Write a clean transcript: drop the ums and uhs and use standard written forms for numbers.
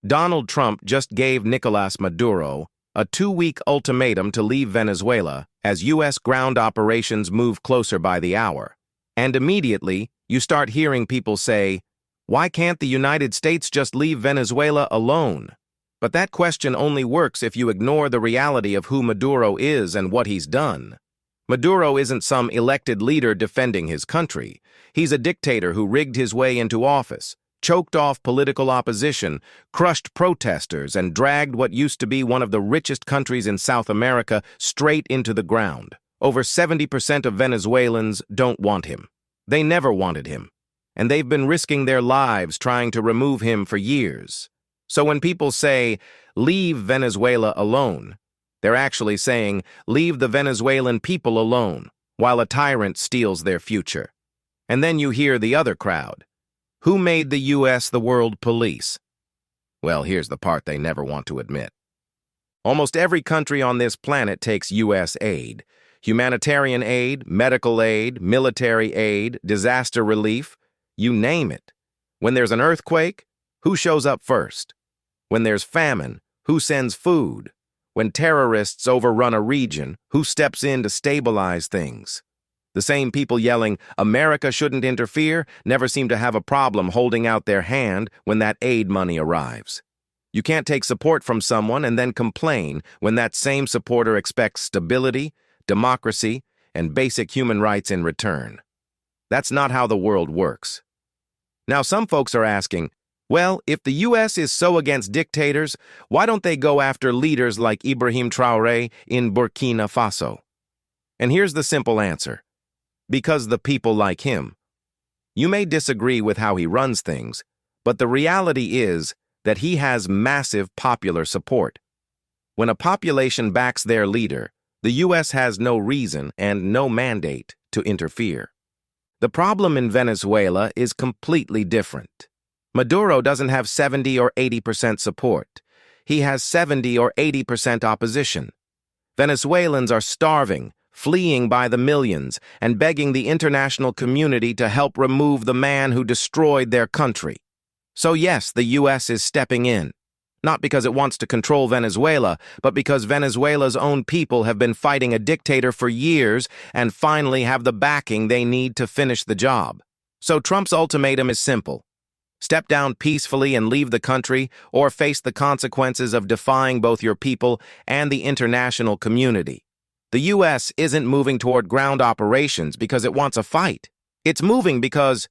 Donald Trump just gave Nicolas Maduro a 2-week ultimatum to leave Venezuela as U.S. ground operations move closer by the hour. And immediately, you start hearing people say, "Why can't the United States just leave Venezuela alone?" But that question only works if you ignore the reality of who Maduro is and what he's done. Maduro isn't some elected leader defending his country. He's a dictator who rigged his way into office, choked off political opposition, crushed protesters, and dragged what used to be one of the richest countries in South America straight into the ground. Over 70% of Venezuelans don't want him. They never wanted him, and they've been risking their lives trying to remove him for years. So when people say, "Leave Venezuela alone," they're actually saying, "Leave the Venezuelan people alone," while a tyrant steals their future. And then you hear the other crowd. Who made the U.S. the world police? Well, here's the part they never want to admit. Almost every country on this planet takes U.S. aid. Humanitarian aid, medical aid, military aid, disaster relief, you name it. When there's an earthquake, who shows up first? When there's famine, who sends food? When terrorists overrun a region, who steps in to stabilize things? The same people yelling, "America shouldn't interfere," never seem to have a problem holding out their hand when that aid money arrives. You can't take support from someone and then complain when that same supporter expects stability, democracy, and basic human rights in return. That's not how the world works. Now, some folks are asking, well, if the U.S. is so against dictators, why don't they go after leaders like Ibrahim Traoré in Burkina Faso? And here's the simple answer. Because the people like him. You may disagree with how he runs things, but the reality is that he has massive popular support. When a population backs their leader, the U.S. has no reason and no mandate to interfere. The problem in Venezuela is completely different. Maduro doesn't have 70 or 80% support. He has 70 or 80% opposition. Venezuelans are starving, fleeing by the millions, and begging the international community to help remove the man who destroyed their country. So yes, the U.S. is stepping in. Not because it wants to control Venezuela, but because Venezuela's own people have been fighting a dictator for years and finally have the backing they need to finish the job. So Trump's ultimatum is simple. Step down peacefully and leave the country, or face the consequences of defying both your people and the international community. The U.S. isn't moving toward ground operations because it wants a fight. It's moving because